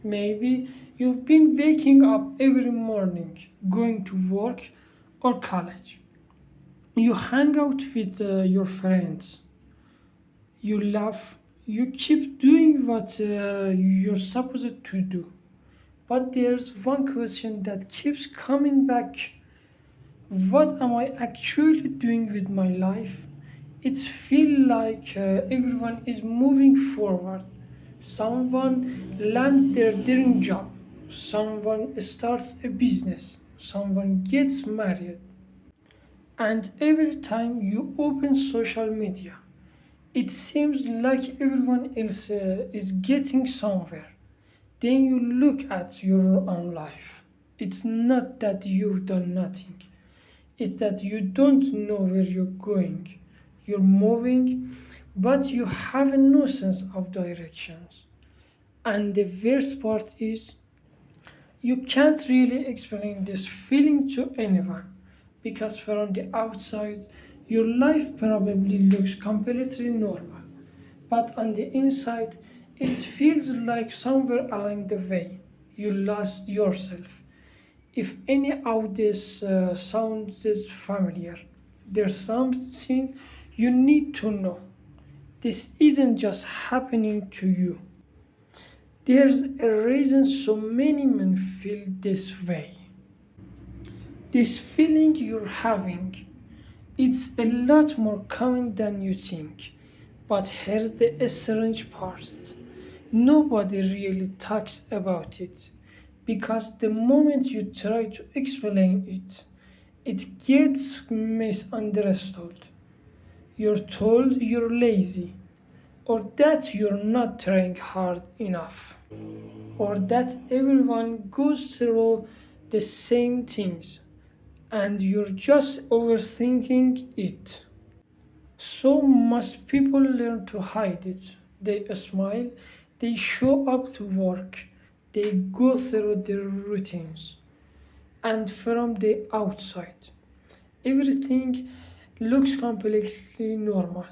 Maybe you've been waking up every morning, going to work or college. You hang out with your friends, you laugh, you keep doing what you're supposed to do. But there's one question that keeps coming back: what am I actually doing with my life? It feels like everyone is moving forward. Someone lands their dream job, someone starts a business, someone gets married. And every time you open social media, it seems like everyone else is getting somewhere. Then you look at your own life. It's not that you've done nothing, it's that you don't know where you're going. You're moving, but you have no sense of directions. And the worst part is, you can't really explain this feeling to anyone because from the outside, your life probably looks completely normal, but on the inside, it feels like somewhere along the way you lost yourself. If any of this sounds familiar, there's something you need to know. This isn't just happening to you. There's a reason so many men feel this way. This feeling you're having, it's a lot more common than you think. But here's the strange part: nobody really talks about it because the moment you try to explain it, it gets misunderstood. You're told you're lazy, or that you're not trying hard enough, or that everyone goes through the same things and you're just overthinking it. So must people learn to hide it. They smile, they show up to work, they go through their routines. And from the outside, everything looks completely normal.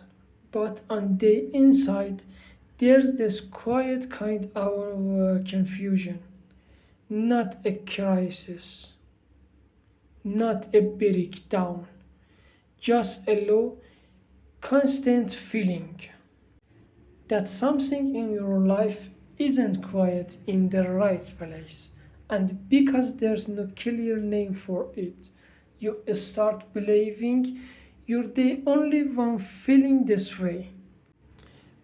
But on the inside, there's this quiet kind of confusion, not a crisis, not a breakdown, just a low, constant feeling that something in your life isn't quite in the right place. And because there's no clear name for it, you start believing you're the only one feeling this way.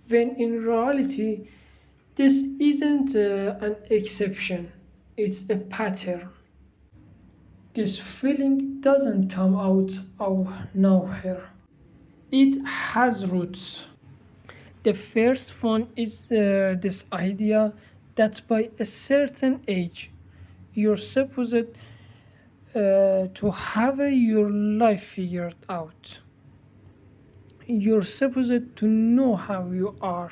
When in reality, this isn't an exception, it's a pattern. This feeling doesn't come out of nowhere, it has roots. The first one is this idea that by a certain age, you're supposed to have your life figured out. You're supposed to know how you are.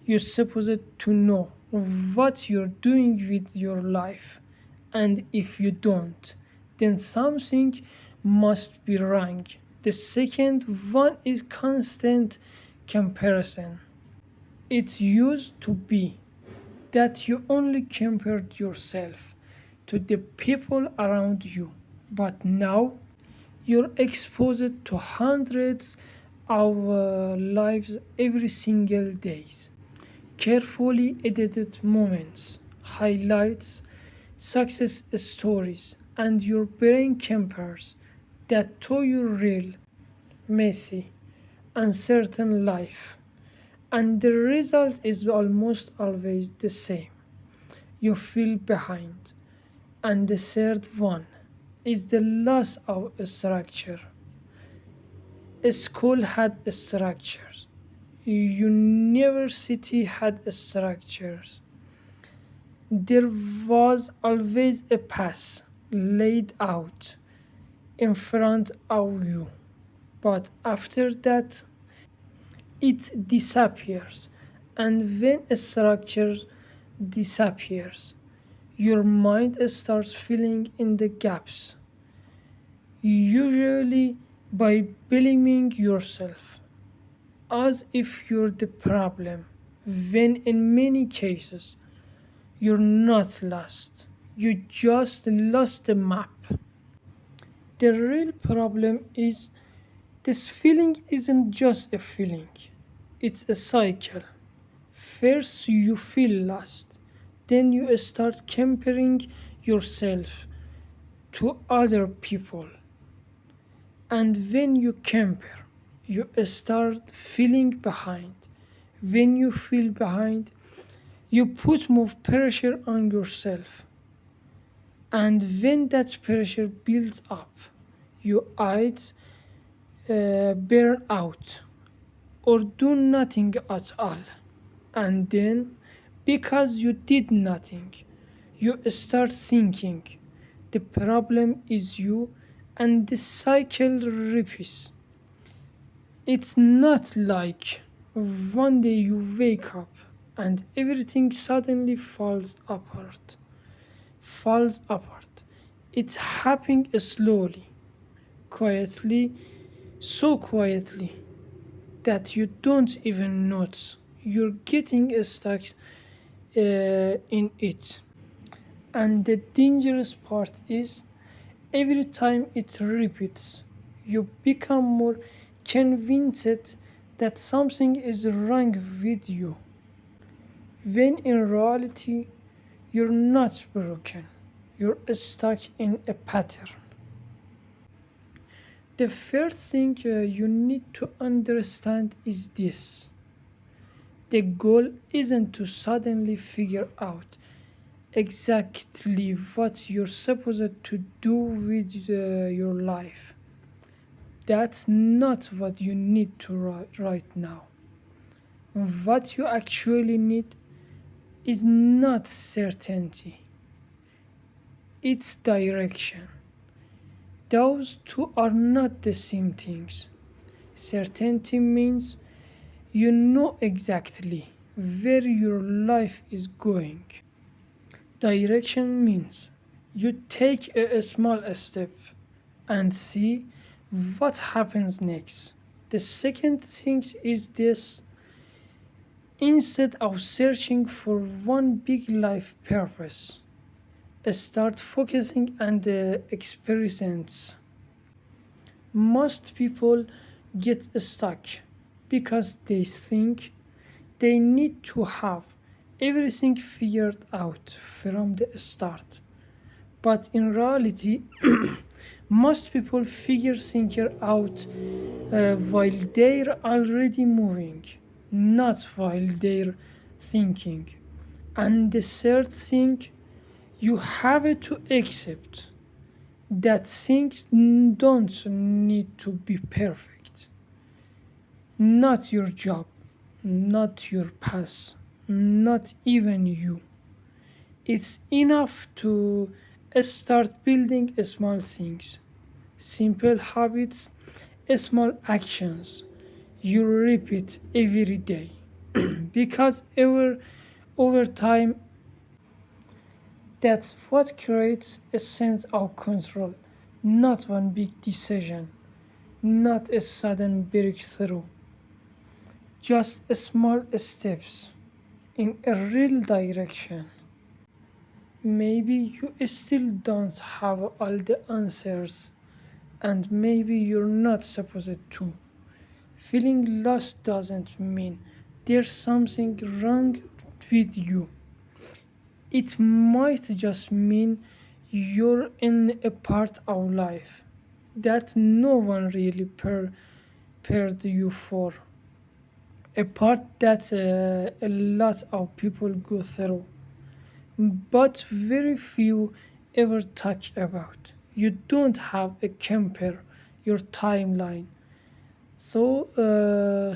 You're supposed to know what you're doing with your life. And if you don't, then something must be wrong. The second one is constant comparison. It used to be that you only compared yourself to the people around you, but now you're exposed to hundreds of lives every single day. Carefully edited moments, highlights, success stories, and your brain compares that to your real, messy, uncertain life. And the result is almost always the same. You feel behind. And the third one is the loss of a structure. A school had structures. University had structures. There was always a path laid out in front of you. But after that, it disappears. And when a structure disappears, your mind starts filling in the gaps, usually by blaming yourself, as if you're the problem, when in many cases, You're not lost. You just lost the map. The real problem is this feeling isn't just a feeling, it's a cycle. First, you feel lost, then, you start comparing yourself to other people, and when you compare, you start feeling behind. When you feel behind, you put more pressure on yourself, and when that pressure builds up, you either burn out or do nothing at all. And then, because you did nothing, you start thinking the problem is you, and the cycle repeats. It's not like one day you wake up and everything suddenly falls apart. It's happening slowly, quietly, so quietly that you don't even notice you're getting stuck in it. And the dangerous part is every time it repeats, you become more convinced that something is wrong with you, when in reality, you're not broken. You're stuck in a pattern. The first thing you need to understand is this: the goal isn't to suddenly figure out exactly what you're supposed to do with your life. That's not what you need to write right now. What you actually need is not certainty, it's direction. Those two are not the same things. Certainty means you know exactly where your life is going. Direction means you take a small step and see what happens next. The second thing is this: instead of searching for one big life purpose, start focusing on the experience. Most people get stuck because they think they need to have everything figured out from the start. But in reality, most people figure things out while they're already moving, not while they're thinking. And the third thing, you have to accept that things don't need to be perfect. Not your job, not your past, not even you. It's enough to start building small things, simple habits, small actions you repeat every day. Because over time, that's what creates a sense of control, not one big decision, not a sudden breakthrough, just small steps in a real direction. Maybe you still don't have all the answers, and maybe you're not supposed to. Feeling lost doesn't mean there's something wrong with you. It might just mean you're in a part of life that no one really prepared you for. A part that a lot of people go through, but very few ever talk about. You don't have a compare your timeline, so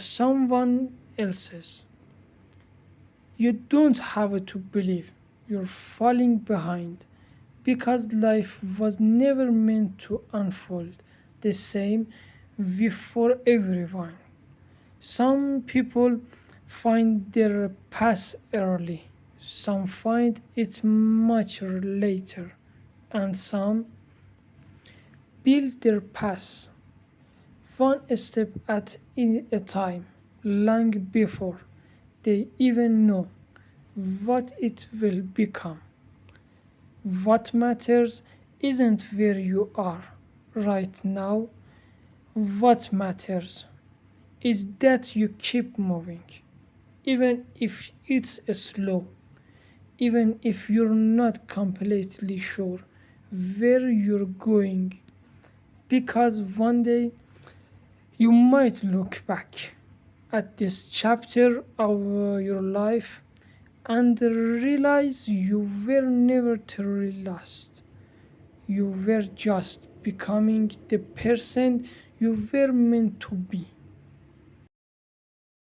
someone else's. You don't have to believe you're falling behind because life was never meant to unfold the same way for everyone. Some people find their path early, some find it much later, and some build their path one step at a time, long before they even know what it will become. What matters isn't where you are right now. What matters is that you keep moving, even if it's slow, even if you're not completely sure where you're going, because one day you might look back at this chapter of your life and realize you were never truly lost. You were just becoming the person you were meant to be.